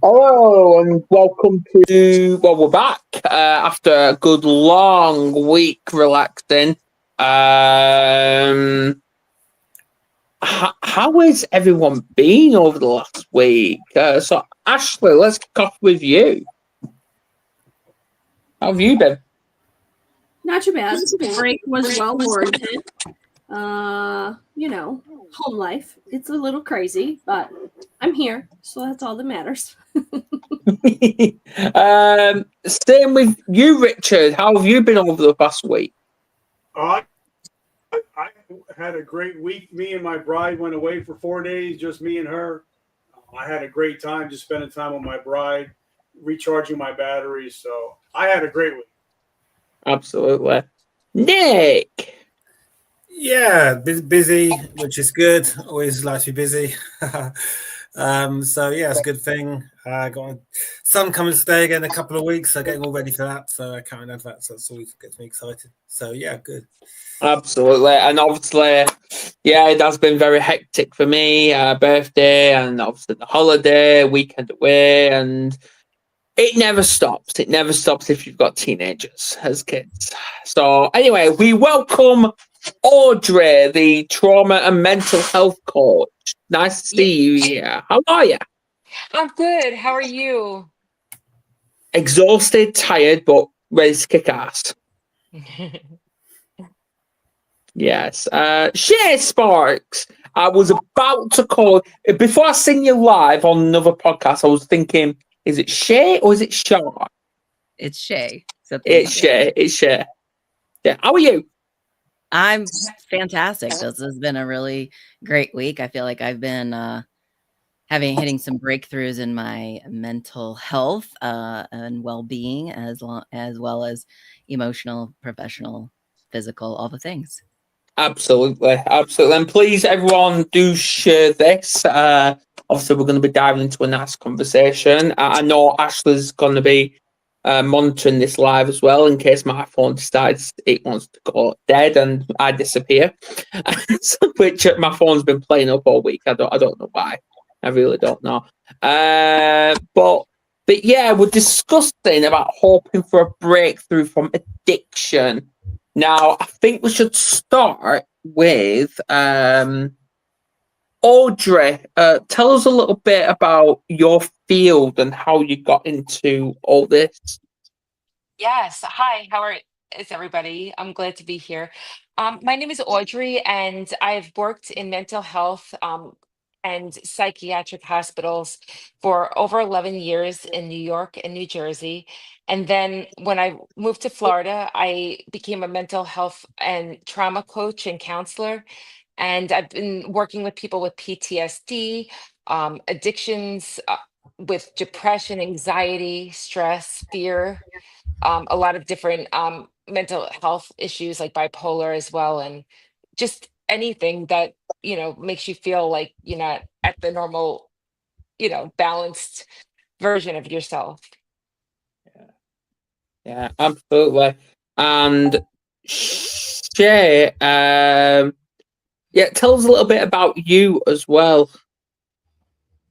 Hello and welcome to. Well, we're back after a good long week relaxing. How has everyone been over the last week? So, Ashley, let's kick off with you. How have you been? Not too bad. Break was well warranted. Home life. It's a little crazy, but I'm here, so that's all that matters. Same with you, Richard. How have you been over the past week? I had a great week. Me and my bride went away for 4 days, just me and her. I had a great time just spending time with my bride, recharging my batteries. So I had a great week. Absolutely. Nick. Yeah, busy, which is good. Always like to be busy. So yeah, it's a good thing. Got sun coming to stay again in a couple of weeks, so getting all ready for that. So I can't remember that. So that's always gets me excited. So yeah, good. Absolutely, and obviously, yeah, it has been very hectic for me. Birthday and obviously the holiday, weekend away, and it never stops. It never stops if you've got teenagers as kids. So anyway, we welcome Audrey, the trauma and mental health coach. Nice to see you here. How are you? I'm good. How are you? Exhausted, tired, but ready to kick ass. Yes. Shay Sparks. I was about to call before I sing you live on another podcast. I was thinking, is it Shay or is it Shaw? It's Shay. It's Shay. It's Shay. Yeah. How are you? I'm fantastic. This has been a really great week. I feel like I've been hitting some breakthroughs in my mental health and well-being, as well as emotional, professional, physical, all the things. Absolutely. And please, everyone, do share this. Obviously, we're going to be diving into a nice conversation. I know Ashley's going to be monitoring this live as well in case my phone decides it wants to go dead and I disappear. Which my phone's been playing up all week. I don't know why. I really don't know. But yeah, we're discussing about hoping for a breakthrough from addiction. Now, I think we should start with Audrey. Tell us a little bit about your field and how you got into all this. Yes. Hi. Is everybody? I'm glad to be here. My name is Audrey, and I've worked in mental health and psychiatric hospitals for over 11 years in New York and New Jersey. And then when I moved to Florida, I became a mental health and trauma coach and counselor. And I've been working with people with PTSD, addictions, with depression, anxiety, stress, fear, a lot of different mental health issues like bipolar as well. And just anything that, makes you feel like you're not at the normal, balanced version of yourself. Yeah, absolutely. And Shay, tell us a little bit about you as well.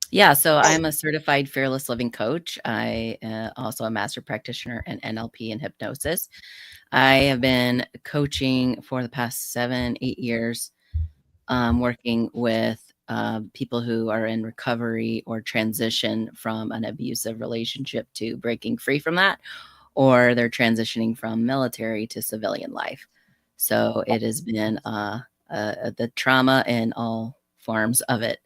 Yeah, so I'm a certified fearless living coach. I also a master practitioner in NLP and hypnosis. I have been coaching for the past 7-8 years, working with people who are in recovery or transition from an abusive relationship to breaking free from that, or they're transitioning from military to civilian life. So it has been the trauma in all forms of it,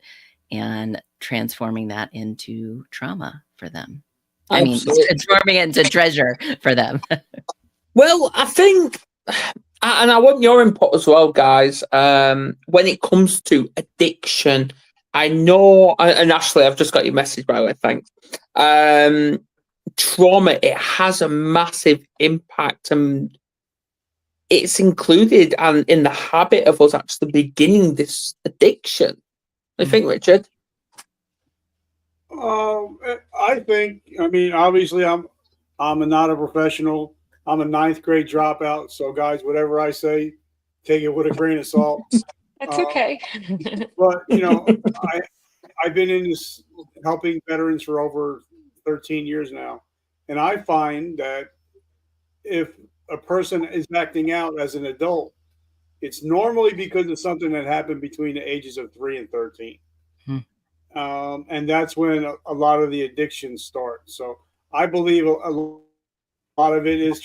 and transforming that into trauma for them. Absolutely. Transforming it into treasure for them. Well, I think, and I want your input as well, guys, when it comes to addiction, I know, and Ashley, I've just got your message, by the way, thanks. Trauma, it has a massive impact, and it's included and in the habit of us actually beginning this addiction. What do you think, Richard? Obviously, I'm not a professional. I'm a 9th grade dropout. So, guys, whatever I say, take it with a grain of salt. That's okay. But I've been in this helping veterans for over 13 years now. And I find that if a person is acting out as an adult, it's normally because of something that happened between the ages of 3 and 13. Hmm. And that's when a lot of the addictions start. So I believe a lot of it is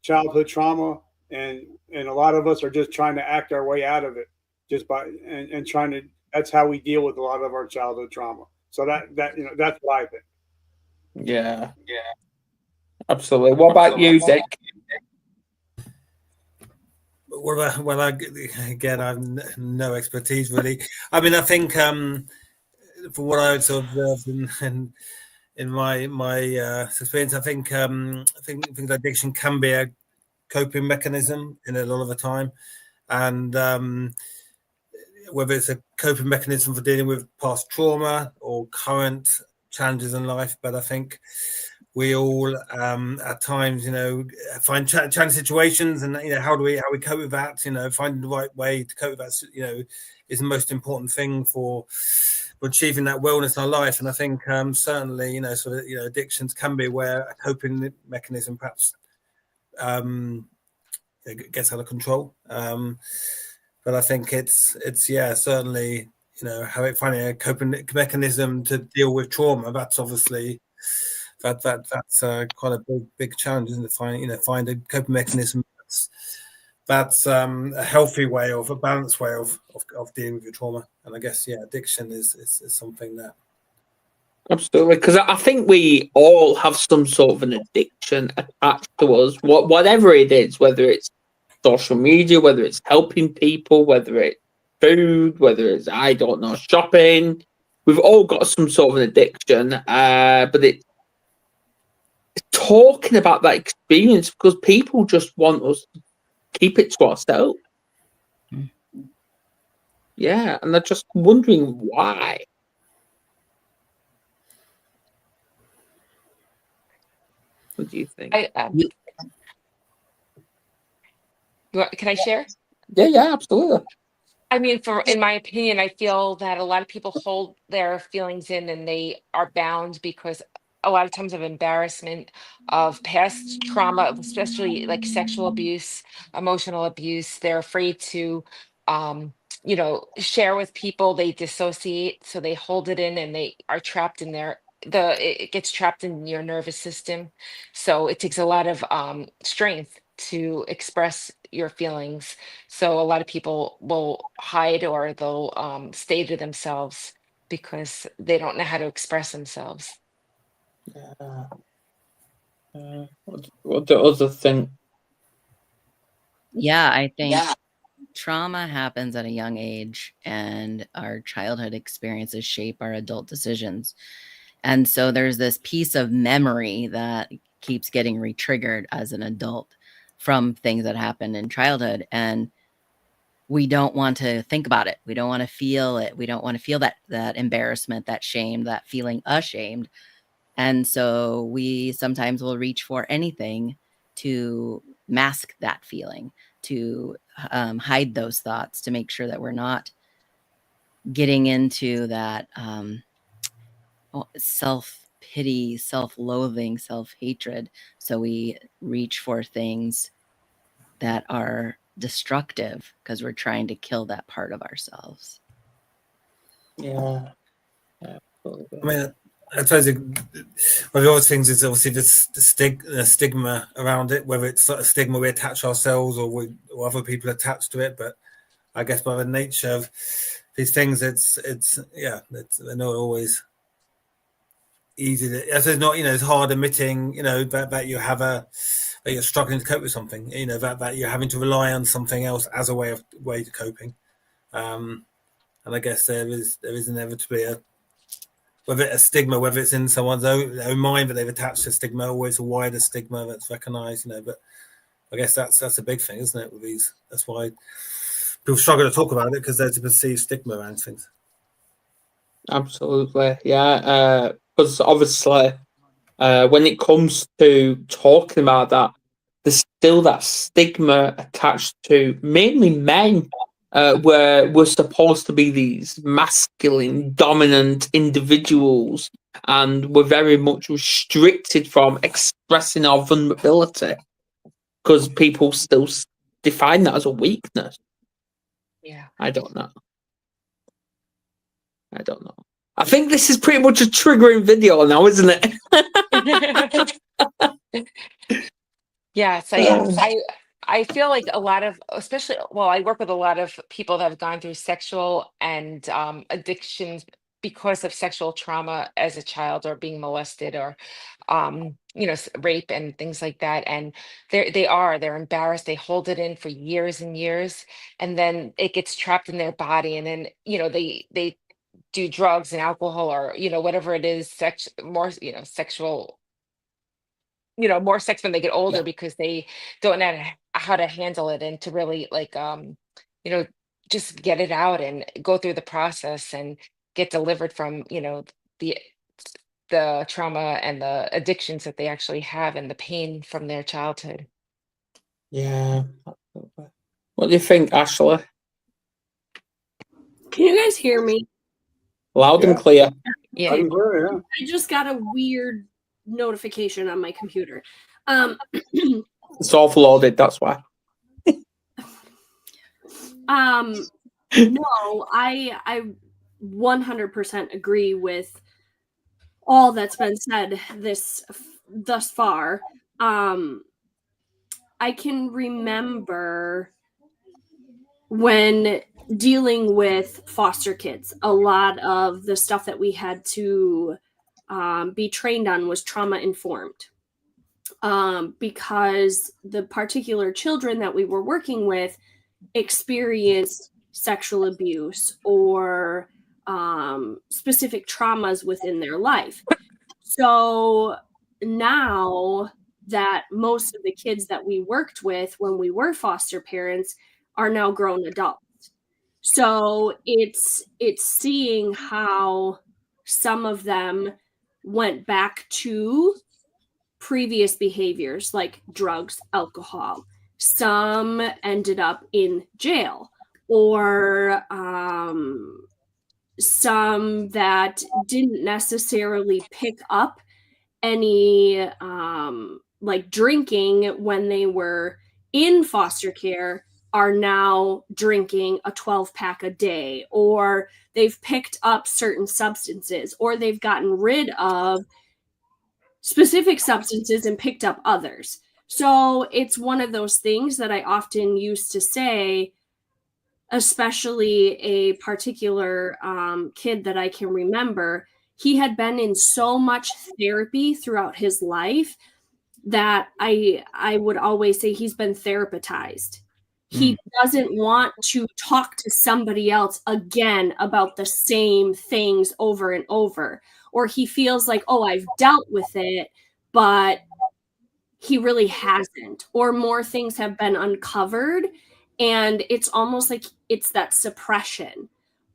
childhood trauma, and a lot of us are just trying to act our way out of it, just by and trying to. That's how we deal with a lot of our childhood trauma. So that's what I think. Yeah, absolutely. What about you, Dick? Well, again, I've no expertise really. I mean, I think from what I also observed in my experience, I think addiction can be a coping mechanism in a lot of the time, and whether it's a coping mechanism for dealing with past trauma or current challenges in life. But I think we all at times, find challenging situations, and how we cope with that. Finding the right way to cope with that, is the most important thing for achieving that wellness in our life. And I think certainly, addictions can be where a coping mechanism perhaps gets out of control. But I think it's certainly, finding a coping mechanism to deal with trauma. That's obviously that's quite a big challenge, isn't it? Find a coping mechanism that's a healthy way, or a balanced way of dealing with your trauma. And I guess addiction is something that. Absolutely, because I think we all have some sort of an addiction attached to us, whatever it is, whether it's social media, whether it's helping people, whether it's food, whether it's, I don't know, shopping. We've all got some sort of an addiction, but it's talking about that experience, because people just want us to keep it to ourselves. Mm. Yeah, and they're just wondering why. What do you think? Can I share? Yeah, absolutely. I mean, in my opinion, I feel that a lot of people hold their feelings in, and they are bound because a lot of times of embarrassment, of past trauma, especially like sexual abuse, emotional abuse. They're afraid to, share with people. They dissociate, so they hold it in, and they are trapped in it gets trapped in your nervous system. So it takes a lot of strength to express your feelings. So a lot of people will hide, or they'll stay to themselves because they don't know how to express themselves. What the other thing? Yeah, I think trauma happens at a young age, and our childhood experiences shape our adult decisions. And so there's this piece of memory that keeps getting re-triggered as an adult from things that happened in childhood. And we don't want to think about it. We don't want to feel it. We don't want to feel that embarrassment, that shame, that feeling ashamed. And so we sometimes will reach for anything to mask that feeling, to hide those thoughts, to make sure that we're not getting into that self-pity, self-loathing, self-hatred. So we reach for things that are destructive because we're trying to kill that part of ourselves. Yeah. I mean, I suppose one of the other things is obviously the stigma around it, whether it's a stigma we attach ourselves or other people attach to it. But I guess by the nature of these things, they're not always easy. It's not, it's hard admitting, that you have that you're struggling to cope with something, that you're having to rely on something else as a way to coping. And I guess there is inevitably whether it's a stigma, whether it's in someone's own mind that they've attached a stigma, or it's a wider stigma that's recognized, but I guess that's a big thing, isn't it, with these? That's why people struggle to talk about it, because there's a perceived stigma around things. Absolutely, yeah. Because obviously, when it comes to talking about that, there's still that stigma attached to mainly men, where we're supposed to be these masculine, dominant individuals, and we're very much restricted from expressing our vulnerability because people still define that as a weakness. Yeah. I don't know. I think this is pretty much a triggering video now, isn't it? Yes, I feel like a lot of, especially, well, I work with a lot of people that have gone through sexual and addictions because of sexual trauma as a child, or being molested, or rape and things like that. And they're embarrassed. They hold it in for years and years, and then it gets trapped in their body, and then they do drugs and alcohol, or whatever it is, sexual, more sex when they get older, Yeah. because they don't know how to handle it, and to really, like, you know just get it out and go through the process and get delivered from the the trauma and the addictions that they actually have, and the pain from their childhood. Yeah. What do you think, Ashley? Can you guys hear me? Loud and Yeah. clear. Yeah. I'm very, yeah. I just got a weird notification on my computer. It's offloaded, that's why. No, I 100% agree with all that's been said thus far. I can remember when dealing with foster kids, a lot of the stuff that we had to be trained on was trauma informed. Because the particular children that we were working with experienced sexual abuse or specific traumas within their life. So now that most of the kids that we worked with when we were foster parents are now grown adults. So it's seeing how some of them went back to previous behaviors like drugs, alcohol. Some ended up in jail, or some that didn't necessarily pick up any like drinking when they were in foster care are now drinking a 12-pack a day, or they've picked up certain substances, or they've gotten rid of specific substances and picked up others. So it's one of those things that I often used to say, especially a particular kid that I can remember. He had been in so much therapy throughout his life that I would always say he's been therapized. He doesn't want to talk to somebody else again about the same things over and over. Or he feels like, oh, I've dealt with it, but he really hasn't. Or more things have been uncovered. And it's almost like it's that suppression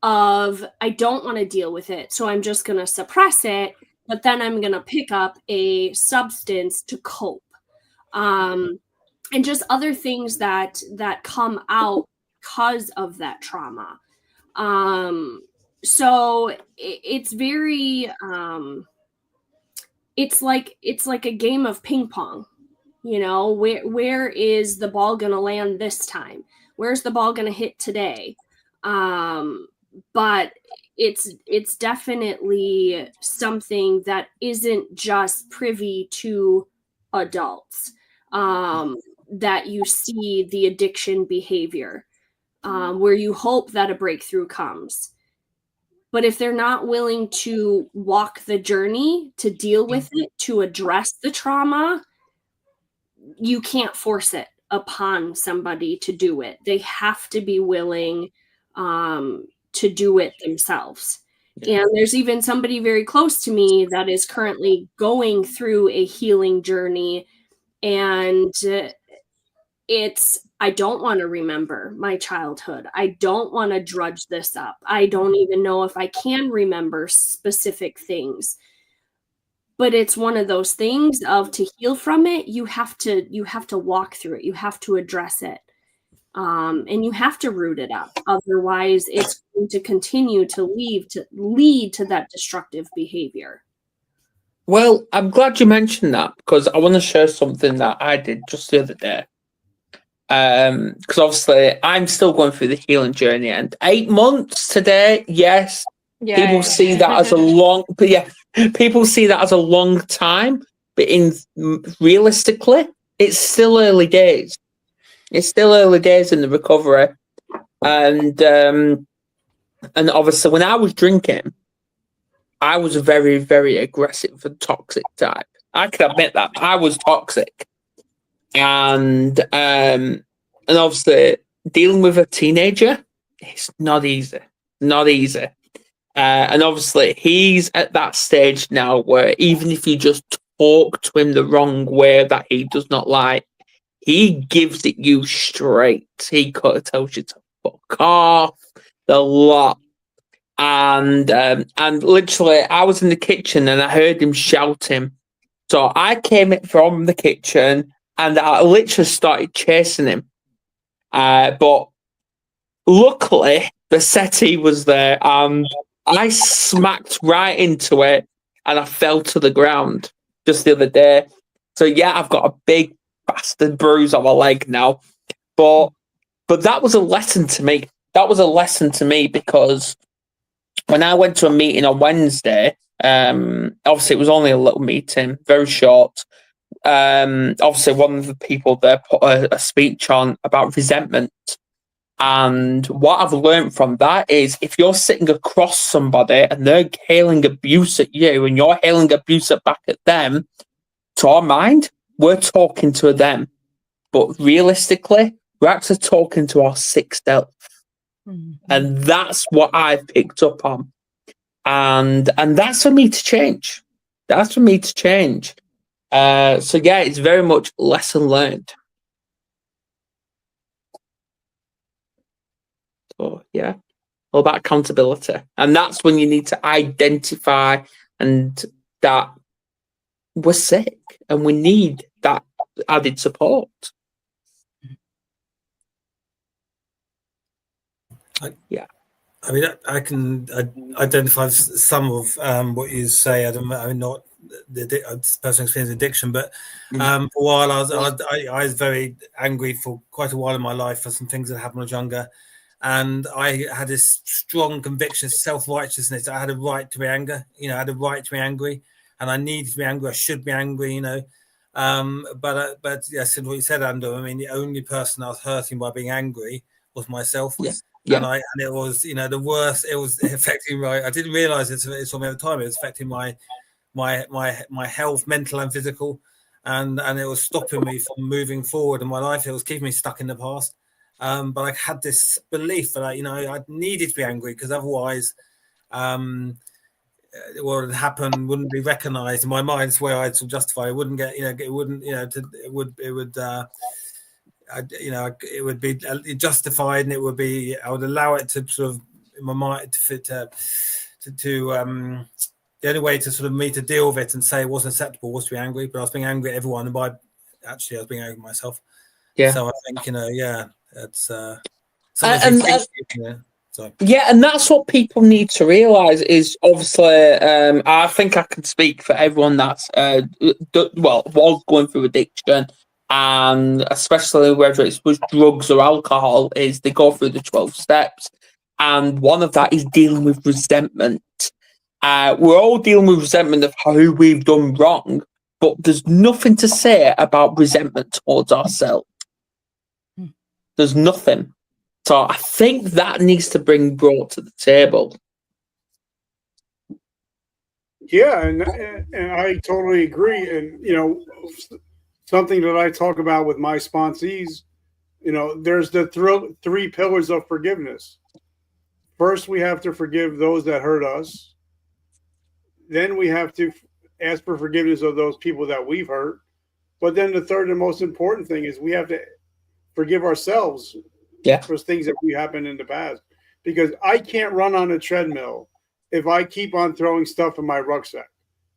of, I don't want to deal with it, so I'm just going to suppress it, but then I'm going to pick up a substance to cope. And just other things that come out because of that trauma. So it's very it's like a game of ping pong. Where is the ball gonna land this time? Where's the ball gonna hit today? But it's definitely something that isn't just privy to adults. That you see the addiction behavior, where you hope that a breakthrough comes. But if they're not willing to walk the journey, to deal with it, to address the trauma, you can't force it upon somebody to do it. They have to be willing to do it themselves. Yeah. And there's even somebody very close to me that is currently going through a healing journey. And I don't want to remember my childhood. I don't want to drudge this up. I don't even know if I can remember specific things. But it's one of those things of, to heal from it, you have to walk through it. You have to address it. And you have to root it up. Otherwise, it's going to continue to lead to that destructive behavior. Well, I'm glad you mentioned that because I want to share something that I did just the other day. Because obviously I'm still going through the healing journey, and 8 months today, yes, people see that as a long, but yeah, people see that as a long time. But realistically, it's still early days. It's still early days in the recovery, and obviously when I was drinking, I was a very, very aggressive and toxic type. I can admit that I was toxic, and obviously dealing with a teenager, it's not easy, not easy. And obviously he's at that stage now where even if you just talk to him the wrong way that he does not like, he gives it you straight. He kind of tells you to fuck off, the lot. And literally, I was in the kitchen and I heard him shouting. So I came in from the kitchen and I literally started chasing him. But luckily, the settee was there and I smacked right into it and I fell to the ground just the other day. So yeah, I've got a big bastard bruise on my leg now. But that was a lesson to me. That was a lesson to me because when I went to a meeting on Wednesday, obviously it was only a little meeting, very short. Obviously one of the people there put a speech on about resentment. And what I've learned from that is if you're sitting across somebody and they're hailing abuse at you and you're hailing abuse back at them, to our mind, we're talking to them. But realistically, we're actually talking to our sixth self. Mm-hmm. And that's what I've picked up on. And that's for me to change. That's for me to change. So yeah, it's very much lesson learned. So yeah, all about accountability. And that's when you need to identify and that we're sick and we need that added support. Yeah. I mean, I can identify some of what you say, Adam. I mean, not the personal experience of addiction, but for a while I was very angry for quite a while in my life for some things that happened when I was younger. And I had this strong conviction, self-righteousness. I had a right to be angry. I had a right to be angry, and I needed to be angry. I should be angry, But yes, what you said, Andrew. I mean, the only person I was hurting by being angry was myself. Yeah. Yeah. And it was, the worst. It was affecting I didn't realize it's on me at the time. It was affecting my health, mental and physical, and it was stopping me from moving forward in my life. It was keeping me stuck in the past. But I had this belief that I needed to be angry because otherwise, what had happened wouldn't be recognised in my mind. It's where I'd justify. It wouldn't get, it wouldn't, it would be justified, and it would be. I would allow it to sort of in my mind to fit to the only way to sort of me to deal with it and say it wasn't acceptable was to be angry. But I was being angry at everyone, and I was being angry at myself. Yeah. So I think it's yeah, and that's what people need to realize is obviously I think I can speak for everyone that's was going through addiction, and especially whether it's with drugs or alcohol, is they go through the 12 steps, and one of that is dealing with resentment. We're all dealing with resentment of who we've done wrong, but there's nothing to say about resentment towards ourselves. There's nothing. So I think that needs to bring brought to the table. Yeah, and I totally agree. And something that I talk about with my sponsees, there's the three pillars of forgiveness. First, we have to forgive those that hurt us. Then we have to ask for forgiveness of those people that we've hurt. But then the third and most important thing is we have to forgive ourselves for things that we happened in the past. Because I can't run on a treadmill if I keep on throwing stuff in my rucksack.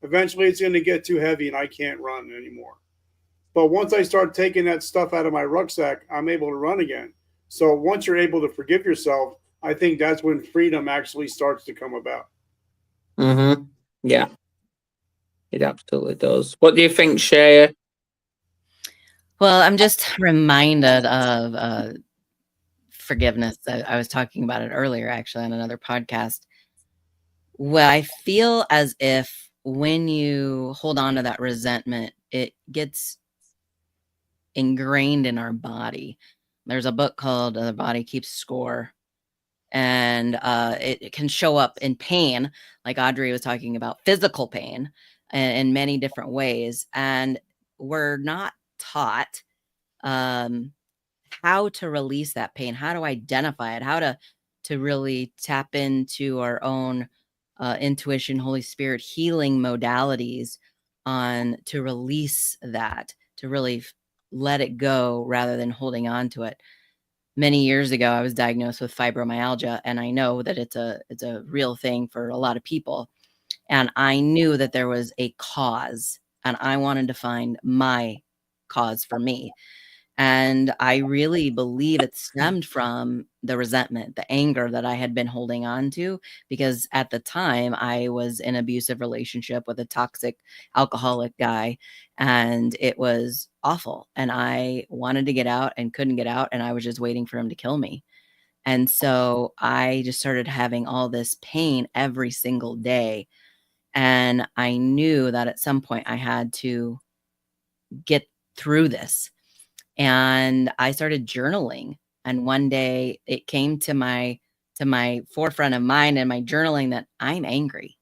Eventually it's going to get too heavy and I can't run anymore. But once I start taking that stuff out of my rucksack, I'm able to run again. So once you're able to forgive yourself, I think that's when freedom actually starts to come about. Mm-hmm. Yeah. It absolutely does. What do you think, Shea? Well, I'm just reminded of forgiveness. I was talking about it earlier, actually, on another podcast. Well, I feel as if when you hold on to that resentment, it gets ingrained in our body. There's a book called The Body Keeps Score, and it can show up in pain, like Audrey was talking about, physical pain in many different ways. And we're not taught how to release that pain, how to identify it, how to really tap into our own intuition, Holy Spirit healing modalities on to release that, to really let it go rather than holding on to it. Many years ago, I was diagnosed with fibromyalgia, and I know that it's a real thing for a lot of people. And I knew that there was a cause, and I wanted to find my cause for me. And I really believe it stemmed from the resentment, the anger that I had been holding on to, because at the time I was in an abusive relationship with a toxic alcoholic guy, and it was awful. And I wanted to get out and couldn't get out, and I was just waiting for him to kill me. And so I just started having all this pain every single day. And I knew that at some point I had to get through this. And I started journaling. And one day it came to my forefront of mind in my journaling that I'm angry.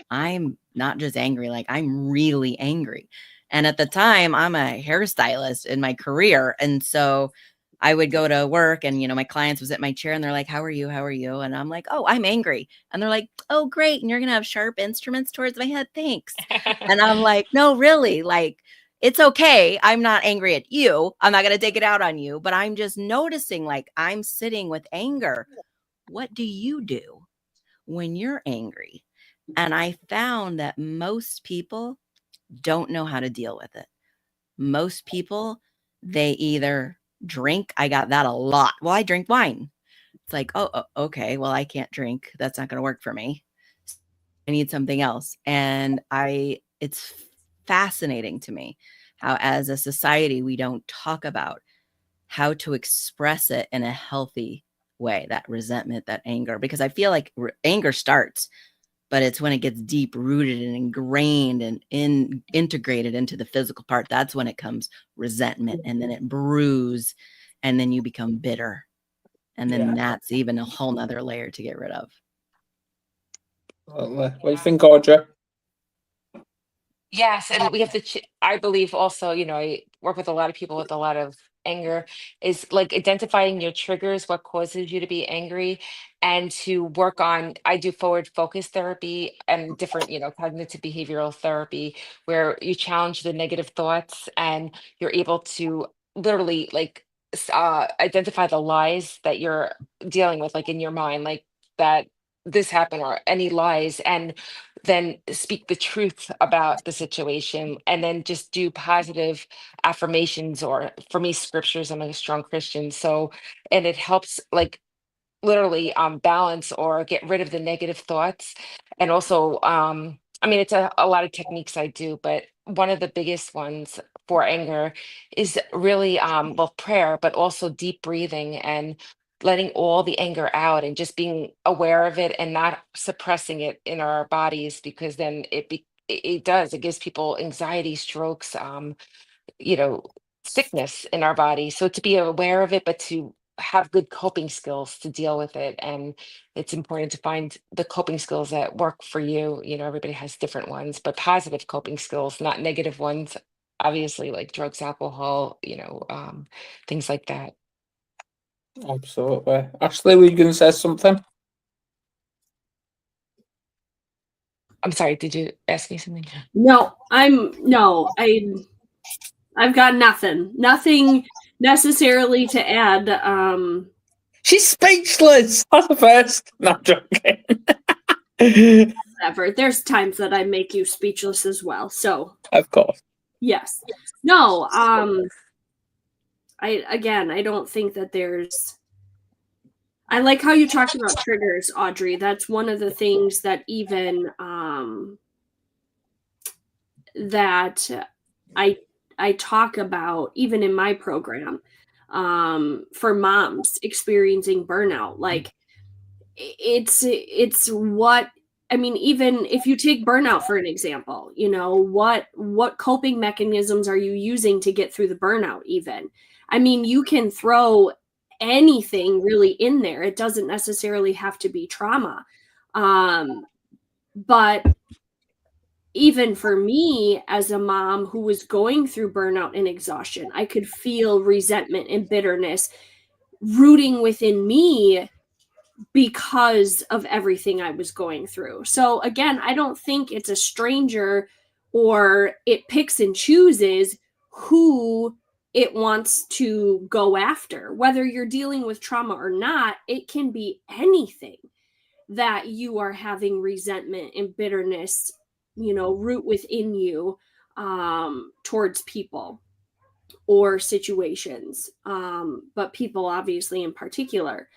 I'm not just angry, like I'm really angry. And at the time, I'm a hairstylist in my career. And so I would go to work and, my clients was at my chair and they're like, how are you? How are you? And I'm like, oh, I'm angry. And they're like, oh, great. And you're going to have sharp instruments towards my head. Thanks. And I'm like, no, really, like, it's okay. I'm not angry at you. I'm not going to take it out on you, but I'm just noticing like I'm sitting with anger. What do you do when you're angry? And I found that most people don't know how to deal with it. Most people, they either drink. I got that a lot. Well, I drink wine. It's like, oh, okay. Well, I can't drink. That's not going to work for me. I need something else. And it's fascinating to me how as a society, we don't talk about how to express it in a healthy way, that resentment, that anger, because I feel like anger starts, but it's when it gets deep rooted and ingrained and integrated into the physical part. That's when it comes resentment, and then it brews, and then you become bitter. And then that's even a whole nother layer to get rid of. What do you think, Audrey? Yes, and we have to, I believe also, I work with a lot of people with a lot of anger, is like identifying your triggers, what causes you to be angry, and to work on, I do forward focus therapy and different, cognitive behavioral therapy, where you challenge the negative thoughts and you're able to literally like identify the lies that you're dealing with, like in your mind, like that this happened or any lies, and then speak the truth about the situation, and then just do positive affirmations, or for me scriptures. I'm a strong Christian, so, and it helps like literally balance or get rid of the negative thoughts. And also I mean, it's a lot of techniques I do, but one of the biggest ones for anger is really well, prayer, but also deep breathing and letting all the anger out and just being aware of it and not suppressing it in our bodies, because then it gives people anxiety, strokes, you know, sickness in our body. So to be aware of it, but to have good coping skills to deal with it. And it's important to find the coping skills that work for you. Everybody has different ones, but positive coping skills, not negative ones, obviously, like drugs, alcohol, things like that. Absolutely. Ashley, were you going to say something? I'm sorry, did you ask me something? I've got nothing necessarily to add. She's speechless. That's the first. No, I'm joking. Whatever. There's times that I make you speechless as well. So Of course. yes. No, I don't think that there's, I like how you talked about triggers, Audrey. That's one of the things that even that I talk about even in my program for moms experiencing burnout. Like it's what I mean, even if you take burnout for an example, you know, what coping mechanisms are you using to get through the burnout even? I mean, you can throw anything really in there. It doesn't necessarily have to be trauma. But even for me as a mom who was going through burnout and exhaustion, I could feel resentment and bitterness rooting within me because of everything I was going through. So again, I don't think it's a stranger or it picks and chooses who it wants to go after. Whether you're dealing with trauma or not, it can be anything that you are having resentment and bitterness, you know, root within you towards people or situations, but people obviously in particular.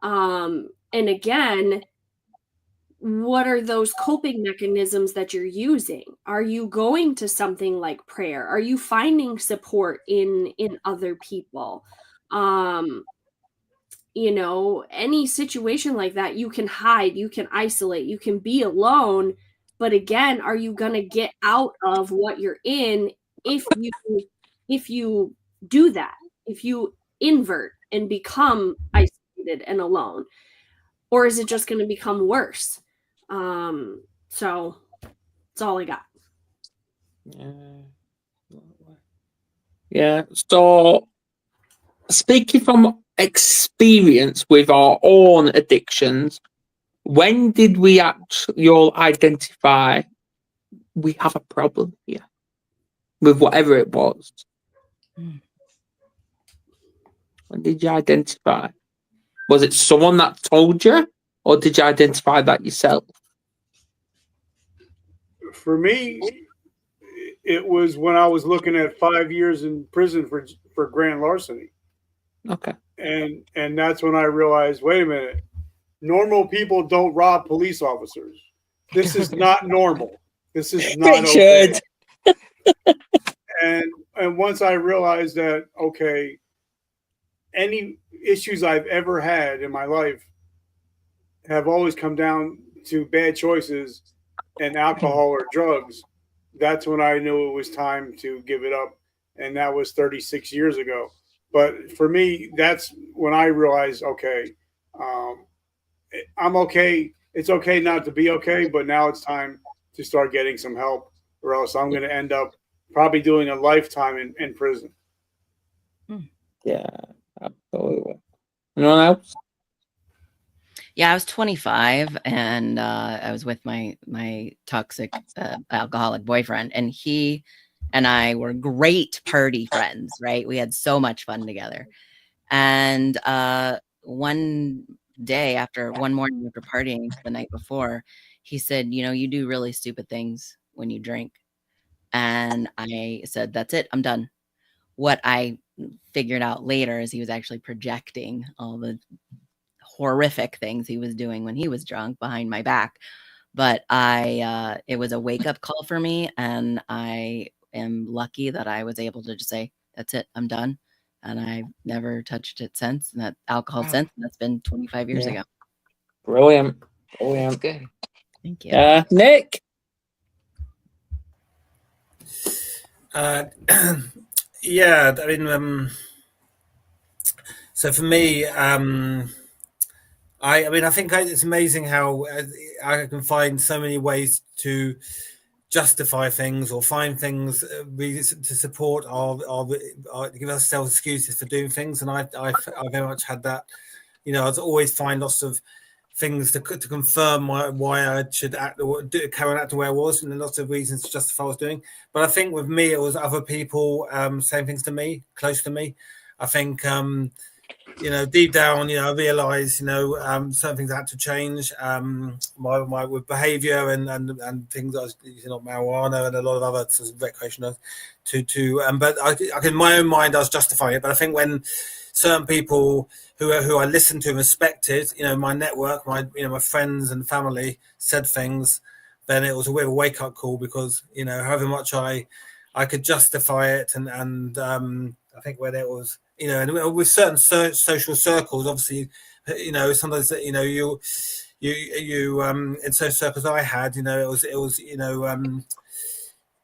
And again, what are those coping mechanisms that you're using? Are you going to something like prayer? Are you finding support in other people? You know, any situation like that, you can hide, you can isolate, you can be alone. But again, are you going to get out of what you're in if you do that? If you invert and become isolated and alone? Or is it just going to become worse? So that's all I got. Yeah. So speaking from experience with our own addictions, when did we actually all identify we have a problem here with whatever it was? When did you identify? Was it someone that told you, or did you identify that yourself? For me, it was when I was looking at 5 years in prison for grand larceny. Okay. And that's when I realized, wait a minute, normal people don't rob police officers. This is not normal. This is not okay. And once I realized that, okay, any issues I've ever had in my life have always come down to bad choices and alcohol or drugs, that's when I knew it was time to give it up. And that was 36 years ago. But for me, that's when I realized, okay, I'm okay. It's okay not to be okay, but now it's time to start getting some help, or else I'm going to end up probably doing a lifetime in prison. Yeah, absolutely. Anyone else? Yeah, I was 25 and I was with my toxic alcoholic boyfriend, and he and I were great party friends, right? We had so much fun together. And one morning after partying the night before, he said, you know, you do really stupid things when you drink. And I said, that's it, I'm done. What I figured out later is he was actually projecting all the horrific things he was doing when he was drunk behind my back. But it was a wake-up call for me, and I am lucky that I was able to just say, that's it, I'm done. And I've never touched it since, and that alcohol since. And that's been 25 years ago. Brilliant. That's good. Thank you. Nick? Yeah, I mean, so for me, I think it's amazing how I can find so many ways to justify things or find things to support or give ourselves excuses for doing things. And I very much had that. You know, I always find lots of things to confirm why I should carry on acting where I was, and lots of reasons to justify what I was doing. But I think with me, it was other people saying things to me, close to me. I think, you know, deep down, you know, I realised, you know, certain things had to change. My with behaviour and things like, you know, marijuana and a lot of other sort of recreational but I in my own mind I was justifying it. But I think when certain people who I listened to and respected, you know, my network, my friends and family said things, then it was a bit of a wake up call, because however much I could justify it, and I think when it was and with certain social circles, obviously sometimes you in social circles I had, it was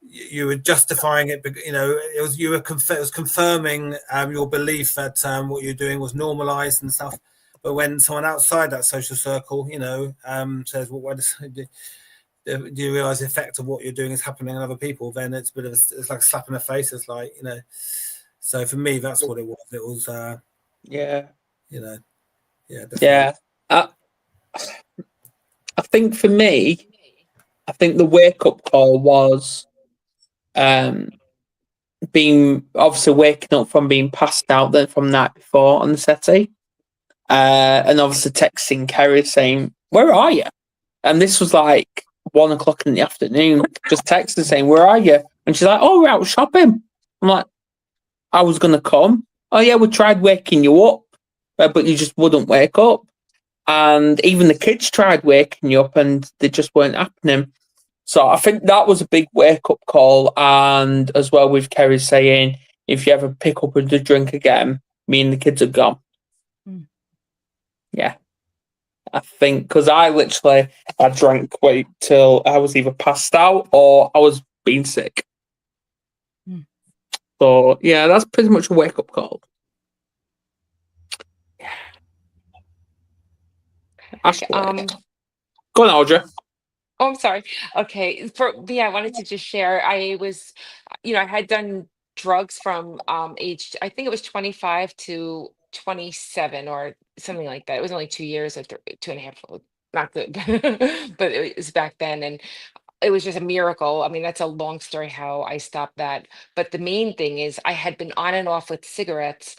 you were justifying it, but it was confirming your belief that what you're doing was normalized and stuff. But when someone outside that social circle says, well, do you realize the effect of what you're doing is happening on other people, then it's it's like a slap in the face. It's like, so for me, that's what it was. It was definitely. Yeah. I think for me, I think the wake up call was being obviously waking up from being passed out then from the night before on the settee, and obviously texting Kerry saying, "Where are you?" And this was like 1 o'clock in the afternoon. Just texting saying, "Where are you?" And she's like, "Oh, we're out shopping." I'm like, "I was gonna come." "Oh yeah, we tried waking you up, but you just wouldn't wake up." And even the kids tried waking you up, and they just weren't happening. So I think that was a big wake-up call. And as well with Kerry saying, if you ever pick up a drink again, me and the kids are gone. Yeah. I think, because I drank till I was either passed out or I was being sick. So, yeah, that's pretty much a wake-up call. Yeah. Go on, Audrey. Oh, I'm sorry. Okay. For me, I wanted to just share. I was, I had done drugs from age, I think it was 25 to 27 or something like that. It was only 2 years or 2.5. Not good, but it was back then. And it was just a miracle. I mean, that's a long story how I stopped that. But the main thing is I had been on and off with cigarettes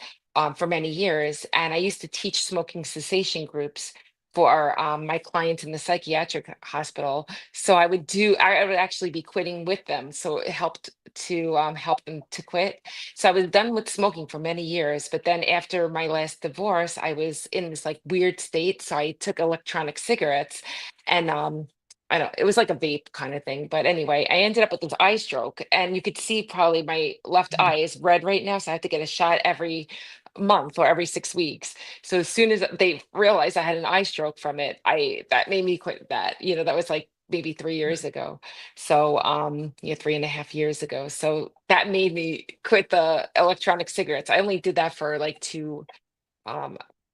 for many years. And I used to teach smoking cessation groups for my clients in the psychiatric hospital. So I would actually be quitting with them. So it helped to help them to quit. So I was done with smoking for many years. But then after my last divorce, I was in this like weird state. So I took electronic cigarettes, and I don't, it was like a vape kind of thing. But anyway, I ended up with this eye stroke, and you could see probably my left eye is red right now. So I have to get a shot every month or every 6 weeks. So as soon as they realized I had an eye stroke from it, that made me quit that. That was like maybe 3 years ago. So 3.5 years ago. So that made me quit the electronic cigarettes. I only did that for like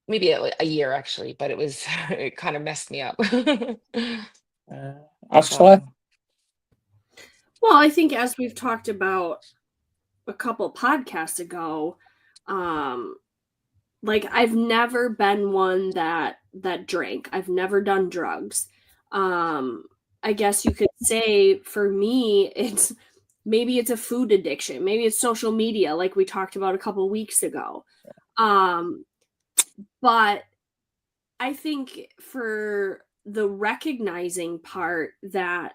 maybe a year actually, but it kind of messed me up. Ashley? Well, I think as we've talked about a couple podcasts ago, like I've never been one that drank. I've never done drugs. I guess you could say for me, maybe it's a food addiction. Maybe it's social media, like we talked about a couple weeks ago. But I think for the recognizing part that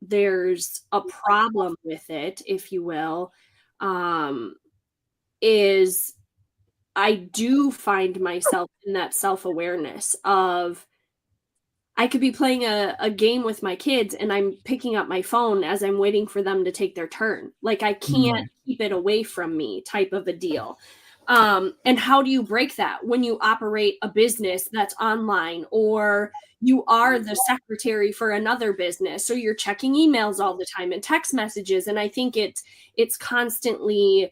there's a problem with it, if you will, is I do find myself in that self-awareness of I could be playing a game with my kids and I'm picking up my phone as I'm waiting for them to take their turn. Like I can't keep it away from me type of a deal. And how do you break that when you operate a business that's online, or you are the secretary for another business? So you're checking emails all the time and text messages. And I think it's constantly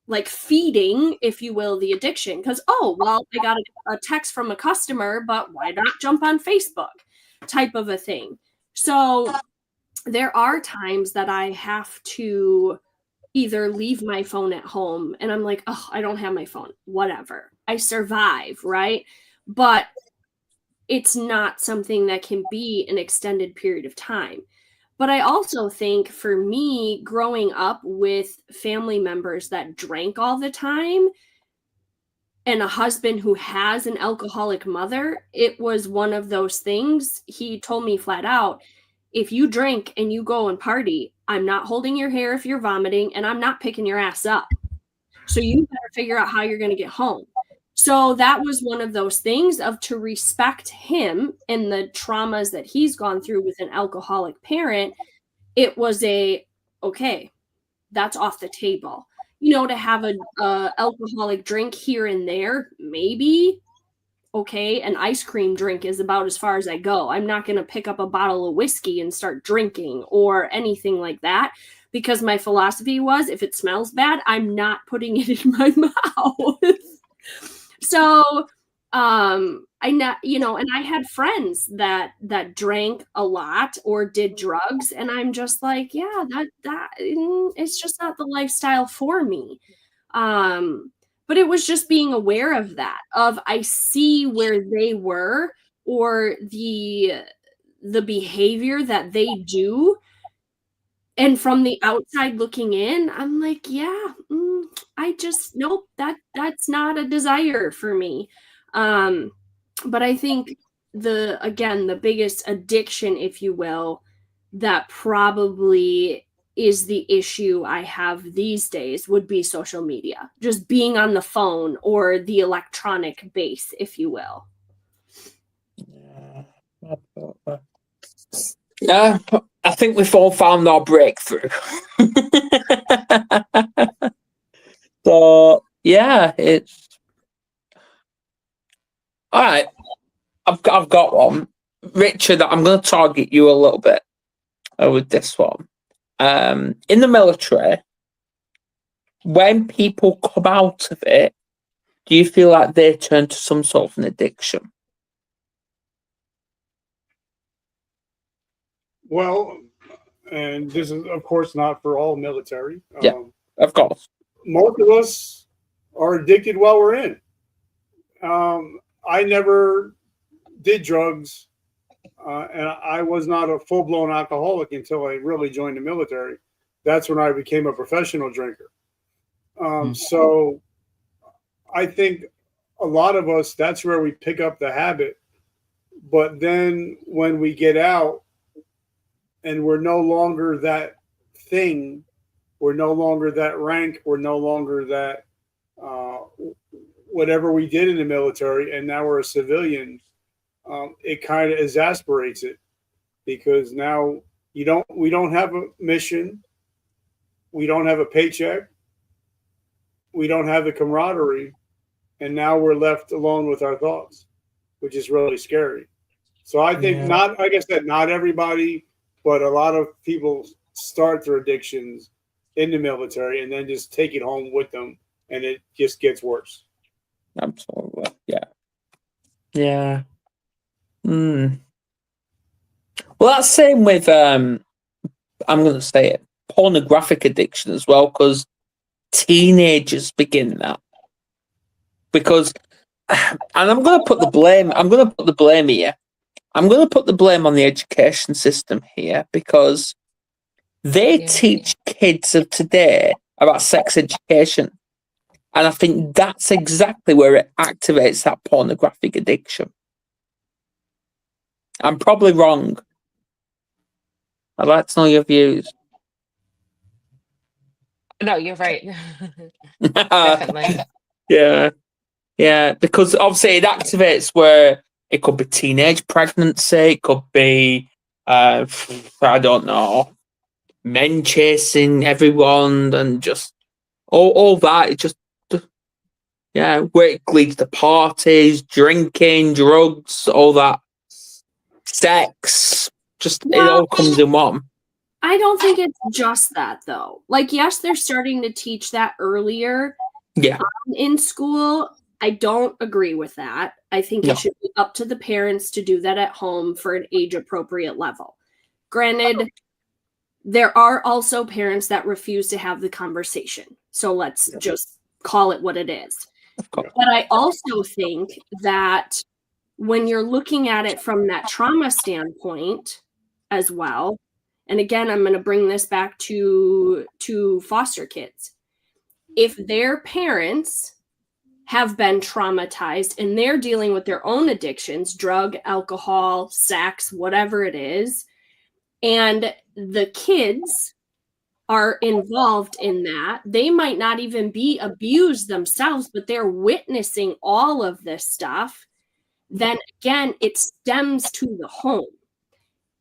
like feeding, if you will, the addiction. Because, I got a text from a customer, but why not jump on Facebook type of a thing. So there are times that I have to either leave my phone at home and I'm like, I don't have my phone, whatever. I survive, right? But it's not something that can be an extended period of time. But I also think for me, growing up with family members that drank all the time and a husband who has an alcoholic mother, it was one of those things. He told me flat out, if you drink and you go and party, I'm not holding your hair if you're vomiting, and I'm not picking your ass up. So you better figure out how you're going to get home. So that was one of those things of to respect him and the traumas that he's gone through with an alcoholic parent. It was okay, that's off the table. To have a alcoholic drink here and there, maybe. Okay, an ice cream drink is about as far as I go. I'm not going to pick up a bottle of whiskey and start drinking or anything like that, because my philosophy was, if it smells bad, I'm not putting it in my mouth. So, and I had friends that drank a lot or did drugs, and I'm just like, yeah, that it's just not the lifestyle for me. But it was just being aware of that, of I see where they were, or the behavior that they do. And from the outside looking in, I'm like, yeah, I just, nope, that's not a desire for me. But I think the biggest addiction, if you will, that probably is the issue I have these days would be social media, just being on the phone or the electronic base, if you will. Yeah, I think we've all found our breakthrough. So yeah, it's all right. I've got one, Richard. I'm going to target you a little bit with this one. In the military, when people come out of it, do you feel like they turn to some sort of an addiction? Well, and this is, of course, not for all military. Yeah, of course. Most of us are addicted while we're in. I never did drugs, and I was not a full-blown alcoholic until I really joined the military. That's when I became a professional drinker. So I think a lot of us, that's where we pick up the habit. But then when we get out and we're no longer that thing, we're no longer that rank, we're no longer that whatever we did in the military, and now we're a civilian, it kind of exasperates it, because now we don't have a mission, we don't have a paycheck, we don't have the camaraderie, and now we're left alone with our thoughts, which is really scary. So I think not, like I said, not everybody, but a lot of people start their addictions in the military and then just take it home with them, and it just gets worse. Absolutely. Yeah. Well, that's same with I'm going to say it, pornographic addiction as well, because teenagers begin that. Because, and I'm going to put the blame here. I'm going to put the blame on the education system here, because they teach kids of today about sex education. And I think that's exactly where it activates that pornographic addiction. I'm probably wrong. I'd like to know your views. No, you're right. Definitely. Yeah, because obviously it activates where it could be teenage pregnancy, it could be, I don't know, men chasing everyone, and just all that. It just, where it leads to parties, drinking, drugs, all that, sex, just it all comes in one. I don't think it's just that, though. Like, yes, they're starting to teach that earlier in school. I don't agree with that. I think it should be up to the parents to do that at home for an age-appropriate level. Granted, there are also parents that refuse to have the conversation. So let's just call it what it is. But I also think that when you're looking at it from that trauma standpoint as well, and again, I'm going to bring this back to foster kids. If their parents have been traumatized and they're dealing with their own addictions, drug, alcohol, sex, whatever it is, and the kids are involved in that. They might not even be abused themselves, but they're witnessing all of this stuff. Then again, it stems to the home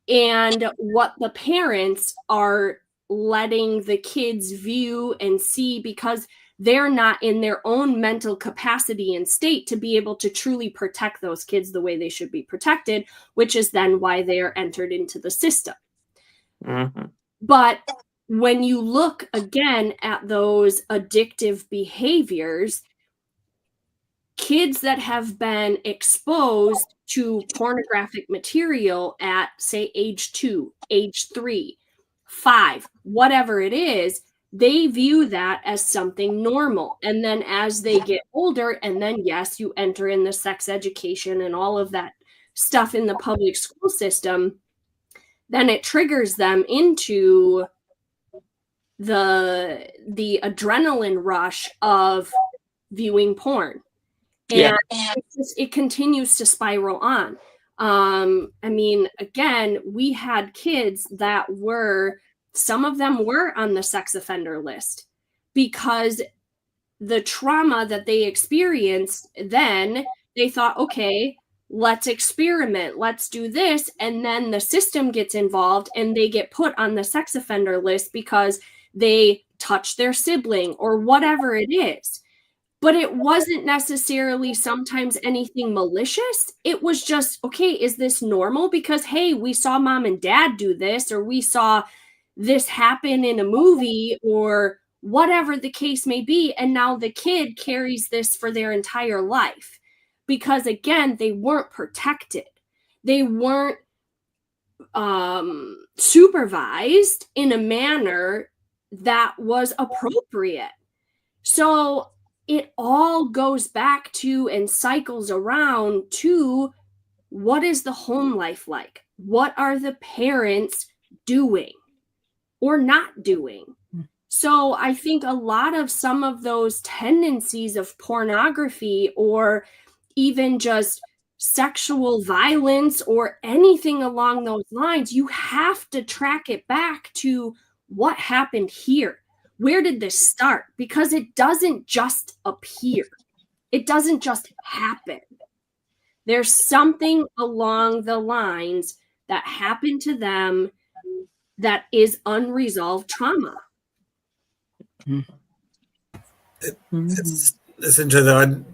and what the parents are letting the kids view and see, because they're not in their own mental capacity and state to be able to truly protect those kids the way they should be protected, which is then why they are entered into the system. Mm-hmm. But when you look again at those addictive behaviors, kids that have been exposed to pornographic material at, say, age 2, age 3, 5, whatever it is, they view that as something normal. And then as they get older, and then, yes, you enter in the sex education and all of that stuff in the public school system, then it triggers them into the adrenaline rush of viewing porn. And it continues to spiral on. I mean, again, we had kids that some of them were on the sex offender list because the trauma that they experienced, then they thought, okay, let's experiment, let's do this. And then the system gets involved and they get put on the sex offender list because they touched their sibling or whatever it is. But it wasn't necessarily sometimes anything malicious. It was just, okay, is this normal? Because, hey, we saw mom and dad do this, or we saw this happen in a movie, or whatever the case may be. And now the kid carries this for their entire life. Because, again, they weren't protected. They weren't supervised in a manner that was appropriate. So it all goes back to and cycles around to, what is the home life like? What are the parents doing or not doing? So I think a lot of some of those tendencies of pornography, or even just sexual violence or anything along those lines, you have to track it back to what happened here. Where did this start? Because it doesn't just appear. It doesn't just happen. There's something along the lines that happened to them that is unresolved trauma. It's interesting,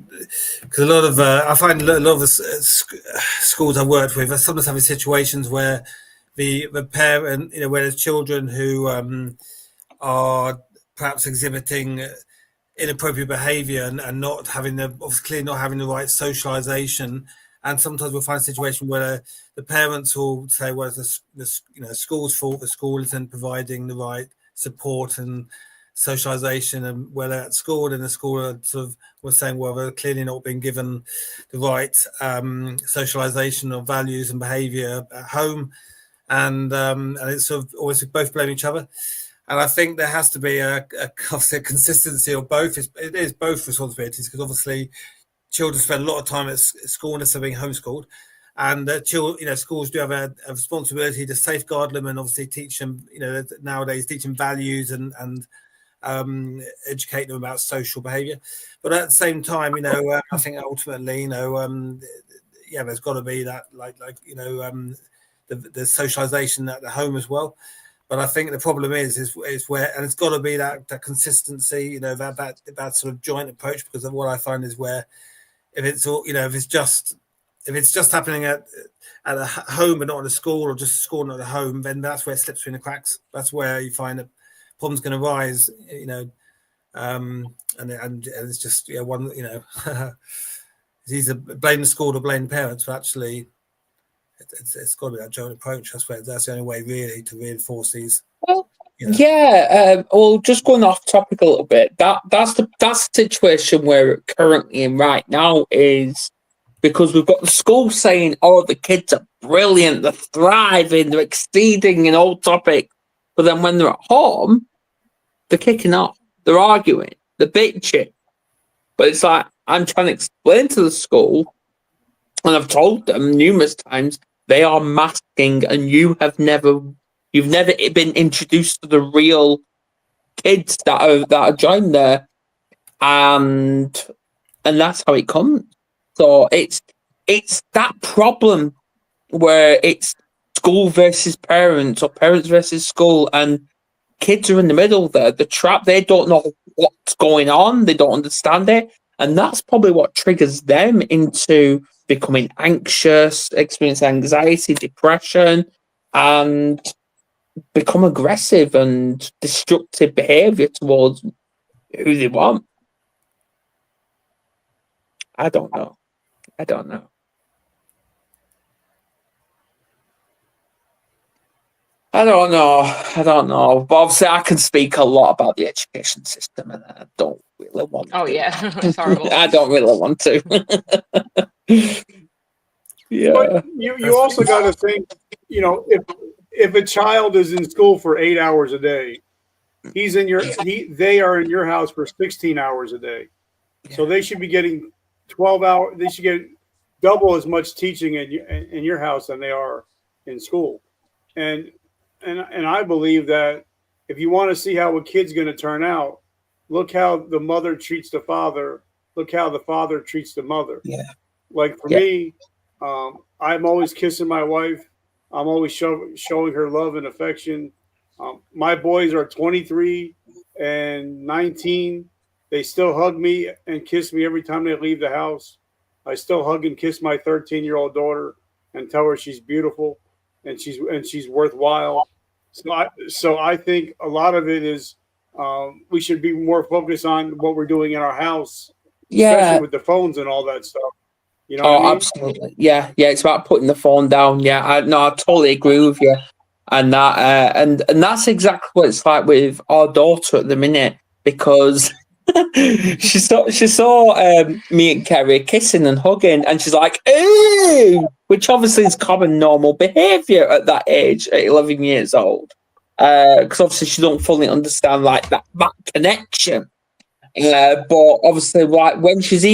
because a lot of I find a lot of the schools I've worked with are sometimes having situations where the parent, where there's children who are perhaps exhibiting inappropriate behaviour and not having obviously not having the right socialisation. And sometimes we'll find a situation where the parents will say, well, it's the school's fault, the school isn't providing the right support and socialisation, and where they're at school, and the school are sort of was saying, well, they're clearly not being given the right socialisation of values and behaviour at home, and it's sort of always both blame each other. And I think there has to be a consistency of both. It is both responsibilities, because obviously children spend a lot of time at school instead of being homeschooled, and schools do have a responsibility to safeguard them and obviously teach them, nowadays teaching values and educate them about social behaviour. But at the same time, I think ultimately, there's got to be that the socialisation at the home as well. But I think the problem is where, and it's got to be that consistency, that sort of joint approach, because of what I find is where if it's just happening at a home but not at a school, or just a school not at a home, then that's where it slips through the cracks. That's where you find that problems going to rise, and it's just one, it's either blame the school or blame the parents, but actually it's got to be that joint approach. That's the only way really to reinforce these. Well, well, just going off topic a little bit. That's the situation where we're currently in right now, is because we've got the school saying, "Oh, the kids are brilliant, they're thriving, they're exceeding in all topics," but then when they're at home, they're kicking off, they're arguing, they're bitching. But it's like, I'm trying to explain to the school, and I've told them numerous times, they are masking, and you've never been introduced to the real kids that are joined there, and that's how it comes. So it's that problem where it's school versus parents or parents versus school, and kids are in the middle there. The trap, they don't know what's going on, they don't understand it, and that's probably what triggers them into becoming anxious, experience anxiety, depression, and become aggressive and destructive behavior towards who they want. I don't know. I don't know. But obviously, I can speak a lot about the education system, and I don't really want to. Oh yeah, it's horrible. I don't really want to. Yeah. But you also got to think, if a child is in school for 8 hours a day, they are in your house for 16 hours a day. So they should be getting 12 hours. They should get double as much teaching in your house than they are in school. And I believe that if you want to see how a kid's going to turn out, look how the mother treats the father. Look how the father treats the mother. Yeah. Like for me, I'm always kissing my wife. I'm always showing her love and affection. My boys are 23 and 19. They still hug me and kiss me every time they leave the house. I still hug and kiss my 13-year-old daughter and tell her she's beautiful and she's worthwhile. So I think a lot of it is we should be more focused on what we're doing in our house, especially with the phones and all that stuff. You know what I mean? Absolutely. Yeah. It's about putting the phone down. Yeah, I totally agree with you. And that and that's exactly what it's like with our daughter at the minute, because she saw me and Kerry kissing and hugging, and she's like, "Ooh," which obviously is common normal behaviour at that age, at 11 years old, because obviously she don't fully understand like that connection. But obviously, like when she's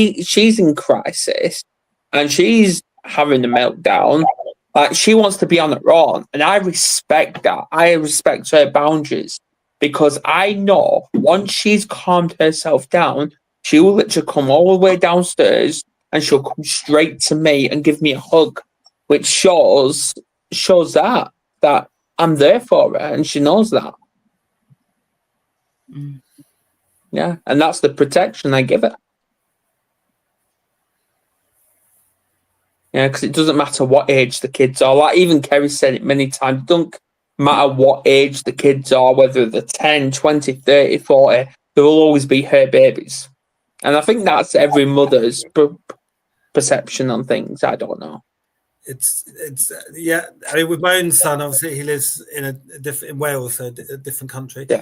in crisis and she's having a meltdown, like she wants to be on her own, and I respect that. I respect her boundaries, because I know once she's calmed herself down, she will literally come all the way downstairs and she'll come straight to me and give me a hug, which shows that I'm there for her, and she knows that. Yeah, and that's the protection I give her. Yeah, because it doesn't matter what age the kids are. Like even Kerry said it many times, it don't matter what age the kids are, whether they're 10, 20, 30, 40, there will always be her babies. And I think that's every mother's perception on things. I don't know. It's yeah. I mean, with my own son, obviously he lives in in Wales, so a different country. Yeah.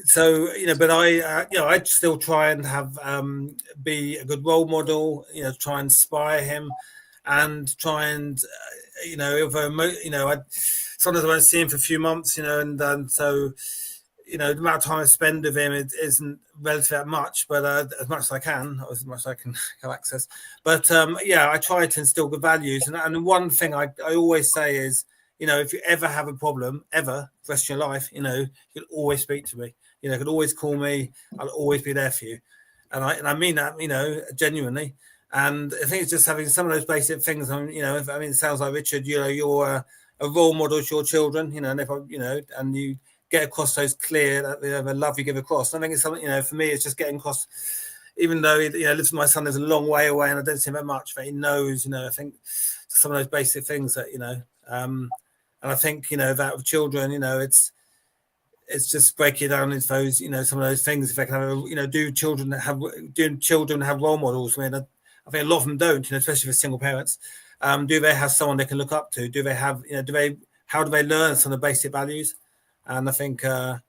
So but I still try and have be a good role model. Try and inspire him, and try and I sometimes I won't see him for a few months, and so the amount of time I spend with him isn't relatively that much, but as much as I can, or as much as I can have access. But I try to instill good values, and one thing I always say is, if you ever have a problem, ever, for the rest of your life, you can always speak to me. You can always call me. I'll always be there for you, and I mean that, genuinely. And I think it's just having some of those basic things. It sounds like Richard, you're a role model to your children, and you get across those clear, the love you give across. And I think it's something, for me, it's just getting across, even though he lives with my son is a long way away and I don't see him that much, but he knows, I think some of those basic things that, and I think, that with children, it's just breaking down into those, some of those things. If they can have, do children have role models? I think a lot of them don't, especially for single parents. Do they have someone they can look up to? Do they have, how do they learn some of the basic values? And I think, as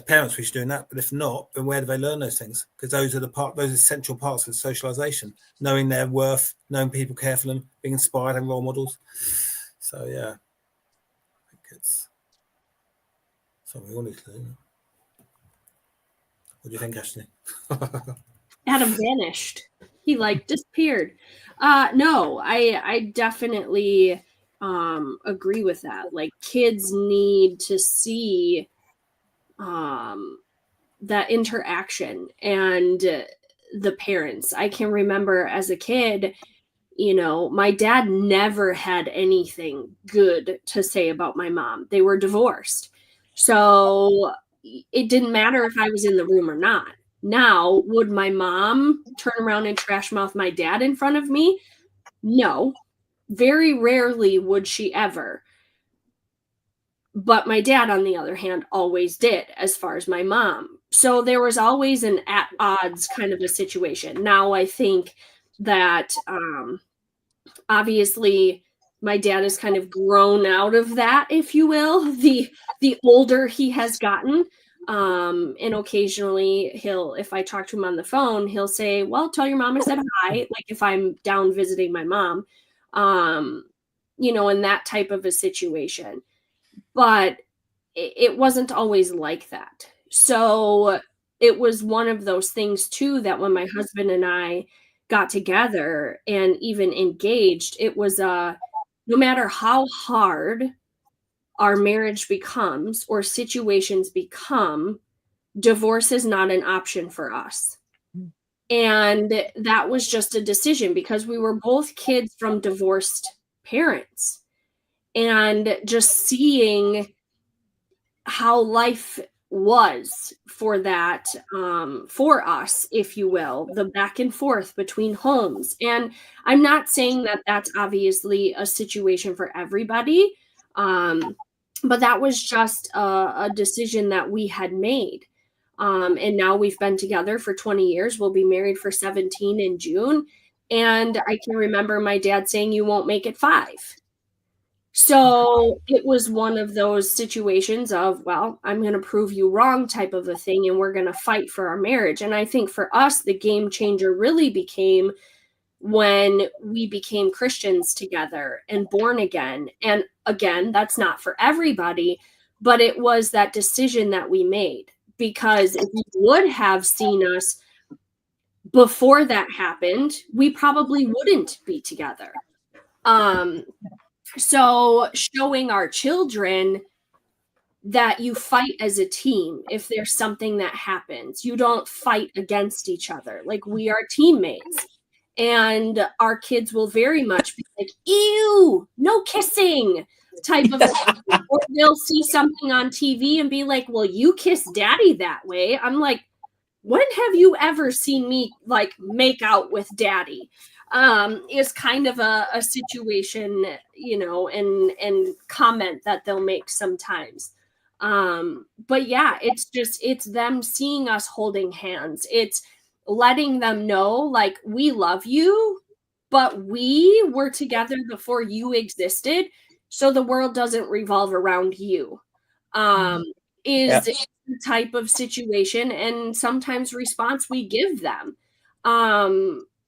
parents, we should be doing that. But if not, then where do they learn those things? Because those are those essential parts of socialization, knowing their worth, knowing people care for them, being inspired and role models. So, yeah, I think it's something we all need to do. What do you think, Ashley? Adam vanished. He disappeared. No, I definitely agree with that. Like, kids need to see that interaction and the parents. I can remember as a kid, you know, my dad never had anything good to say about my mom. They were divorced. So it didn't matter if I was in the room or not. Now, would my mom turn around and trash mouth my dad in front of me? No. Very rarely would she ever. But my dad, on the other hand, always did, as far as my mom. So there was always an at odds kind of a situation. Now I think that obviously my dad has kind of grown out of that, if you will, the older he has gotten. And occasionally if I talk to him on the phone, he'll say, well, tell your mom I said hi, like if I'm down visiting my mom, you know, in that type of a situation. But it wasn't always like that. So it was one of those things too, that when my husband and I got together and even engaged, it was no matter how hard our marriage becomes or situations become, divorce is not an option for us. And that was just a decision because we were both kids from divorced parents. And just seeing how life was for that, for us, if you will, the back and forth between homes. And I'm not saying that that's obviously a situation for everybody, but that was just a decision that we had made. And now we've been together for 20 years. We'll be married for 17 in June. And I can remember my dad saying, you won't make it 5. So it was one of those situations of, well, I'm going to prove you wrong type of a thing, and we're going to fight for our marriage. And I think for us, the game changer really became when we became Christians together and born again. And again, that's not for everybody, but it was that decision that we made. Because if you would have seen us before that happened, we probably wouldn't be together. So showing our children that you fight as a team. If there's something that happens, you don't fight against each other. Like, we are teammates. And our kids will very much be like, ew, no kissing type of thing. Or they'll see something on TV and be like, well, you kiss daddy that way. I'm like, when have you ever seen me like make out with daddy? Is kind of a situation, you know, and comment that they'll make sometimes. But yeah, it's them seeing us holding hands. It's letting them know, like, we love you, but we were together before you existed. So the world doesn't revolve around you. Is the type of situation and sometimes response we give them.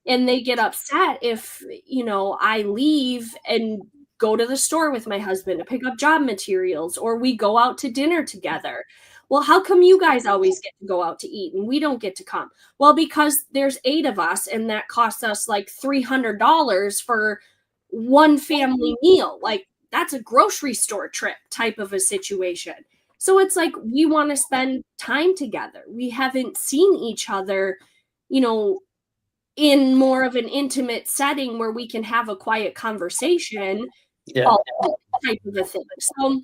And they get upset if, you know, I leave and go to the store with my husband to pick up job materials, or we go out to dinner together. Well, how come you guys always get to go out to eat and we don't get to come? Well, because there's 8 of us and that costs us like $300 for one family meal. Like, that's a grocery store trip type of a situation. So it's like, we want to spend time together. We haven't seen each other, you know, in more of an intimate setting where we can have a quiet conversation, type of a thing. So,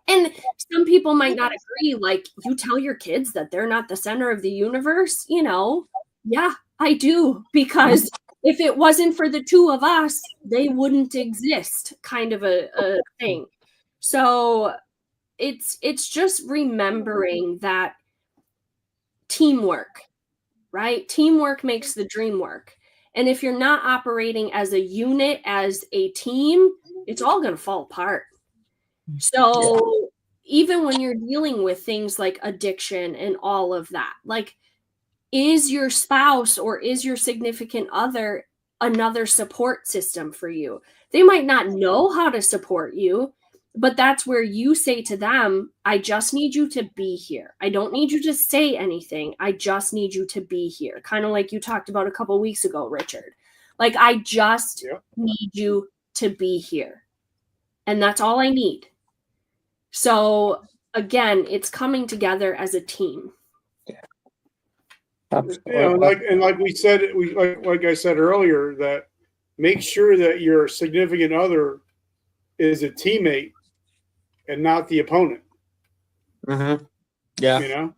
and some people might not agree, like, you tell your kids that they're not the center of the universe, you know. Yeah, I do, because if it wasn't for the 2 of us, they wouldn't exist, kind of a thing. So it's just remembering that teamwork, right? Teamwork makes the dream work. And if you're not operating as a unit, as a team, it's all going to fall apart. So even when you're dealing with things like addiction and all of that, like, is your spouse or is your significant other another support system for you? They might not know how to support you, but that's where you say to them, I just need you to be here. I don't need you to say anything. I just need you to be here. Kind of like you talked about a couple of weeks ago, Richard. Like, I just need you to be here. and that's all I need. So again, it's coming together as a team. Absolutely. Like we said, like I said earlier, that make sure that your significant other is a teammate and not the opponent. Mm-hmm. Yeah. You know.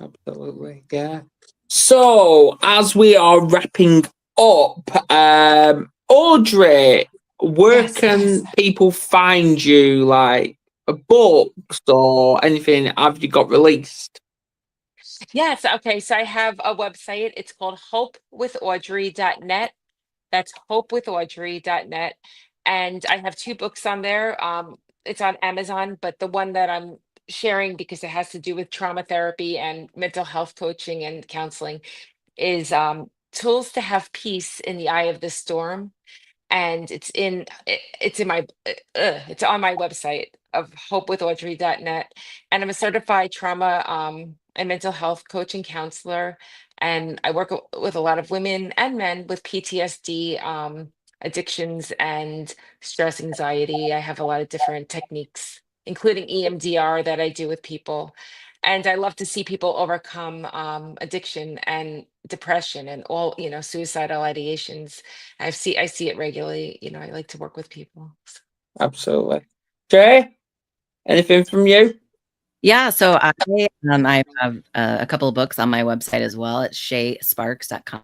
Absolutely. Yeah. So as we are wrapping up, Audrey, where Yes. can people find you? Like books or anything? Have you got released? Yes. Okay. So I have a website. It's called hopewithaudrey.net. That's hopewithaudrey.net. And I have 2 books on there. It's on Amazon, but the one that I'm sharing because it has to do with trauma therapy and mental health coaching and counseling is Tools to Have Peace in the Eye of the Storm. And it's on my website of hopewithaudrey.net. And I'm a certified trauma and mental health coach and counselor, and I work with a lot of women and men with PTSD, addictions, and stress, anxiety. I have a lot of different techniques, including EMDR, that I do with people. And I love to see people overcome addiction and depression and all, suicidal ideations. I see it regularly. I like to work with people. Absolutely. Jay, anything from you? Yeah, so I have a couple of books on my website as well. It's shaysparks.com,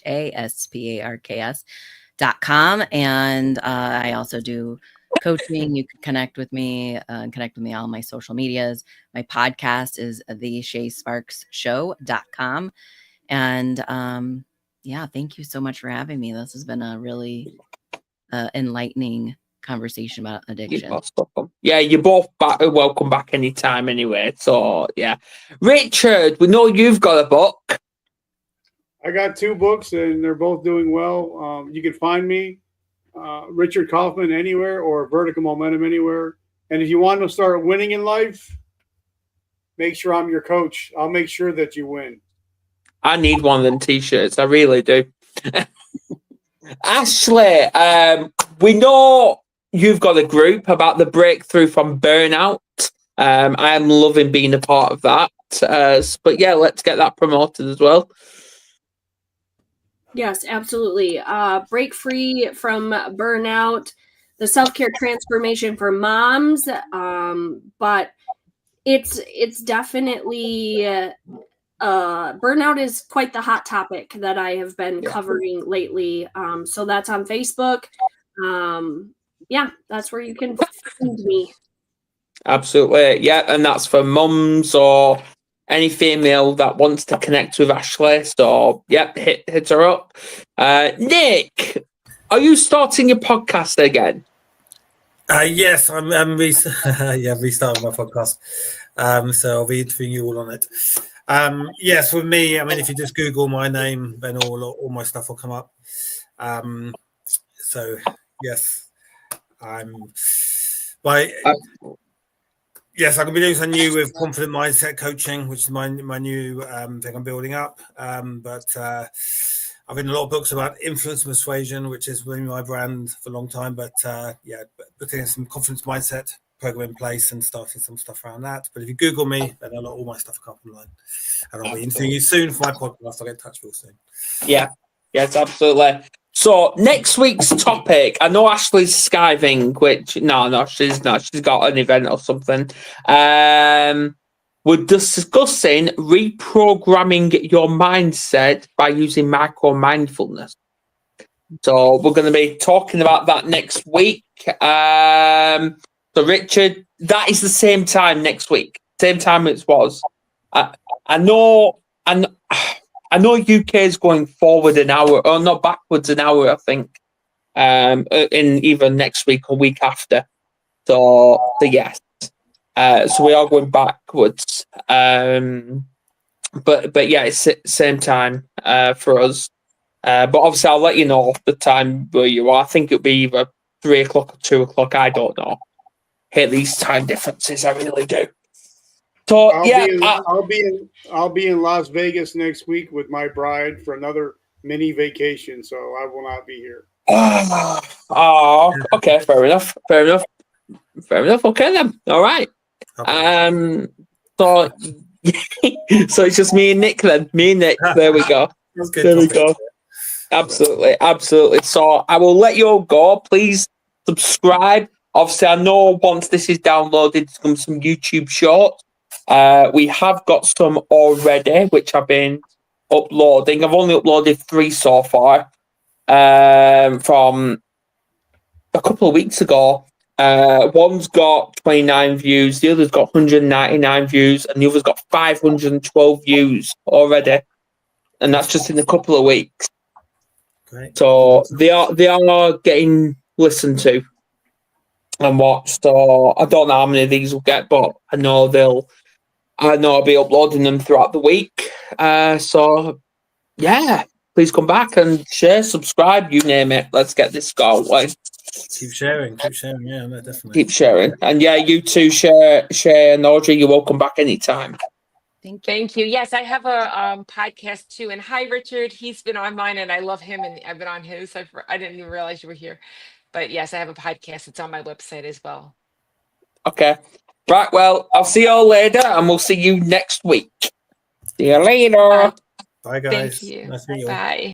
HASPARKS.com. And I also do coaching. You can connect with me on all my social medias. My podcast is the shaysparksshow.com. And yeah, thank you so much for having me. This has been a really enlightening conversation about addiction. Yeah, you're both welcome back anytime anyway. So yeah. Richard, we know you've got a book. I got 2 books and they're both doing well. You can find me, Richard Kaufman, anywhere, or Vertical Momentum anywhere. And if you want to start winning in life, make sure I'm your coach. I'll make sure that you win. I need one of them t-shirts. I really do. Ashley, we know you've got a group about the breakthrough from burnout. I am loving being a part of that. But yeah, let's get that promoted as well. Yes, absolutely. Break free from burnout, the self-care transformation for moms. But it's definitely burnout is quite the hot topic that I have been covering lately. So that's on Facebook. Yeah, that's where you can find me. Absolutely. Yeah, and that's for mums or any female that wants to connect with Ashley. So yeah, hit her up. Nick, are you starting your podcast again? Yes, I'm restarting my podcast. So I'll be interviewing you all on it. Yes, with me, I mean, if you just Google my name, then all my stuff will come up. So yes, yes, I'm going to be doing something new with confident mindset coaching, which is my new thing I'm building up. But I've written a lot of books about influence and persuasion, which has been my brand for a long time. But putting some confidence mindset program in place and starting some stuff around that. But if you Google me, then all my stuff will come online. And I'll be interviewing you soon for my podcast. I'll get in touch with you soon. Yeah, yes, absolutely. So next week's topic, I know Ashley's skiving, which no, she's not. She's got an event or something. We're discussing reprogramming your mindset by using micro mindfulness. So we're going to be talking about that next week. So Richard, that is the same time next week, same time it was. I know UK is going forward an hour, or not backwards an hour, I think, in either next week or week after. So yes. So we are going backwards. But yeah, it's same time for us. But obviously I'll let you know the time where you are. I think it'll be either 3 o'clock or 2 o'clock. I don't know. Hate these time differences, I really do. So I'll be in Las Vegas next week with my bride for another mini vacation, so I will not be here. Oh, okay, fair enough. Okay then. All right. Okay. So so it's just me and Nick then. Me and Nick. There we go. That's good. There we go. Absolutely. So I will let you all go. Please subscribe. Obviously, I know once this is downloaded, there's going to be some YouTube shorts. We have got some already, which I've been uploading. I've only uploaded 3 so far from a couple of weeks ago. One's got 29 views, the other's got 199 views, and the other's got 512 views already. And that's just in a couple of weeks. Great. So they are getting listened to and watched. So I don't know how many of these will get, but I know I'll be uploading them throughout the week. So yeah, please come back and share, subscribe, you name it. Let's get this going. Keep sharing. Yeah, no, definitely. Keep sharing. And yeah, you too, share, and Audrey, you're welcome back anytime. Thank you. Yes, I have a podcast too. And hi, Richard. He's been on mine, and I love him, and I've been on his. I didn't even realize you were here. But yes, I have a podcast. It's on my website as well. Okay. Right. Well, I'll see you all later, and we'll see you next week. See you later. Bye, guys. Thank you. Nice to meet you all. Bye.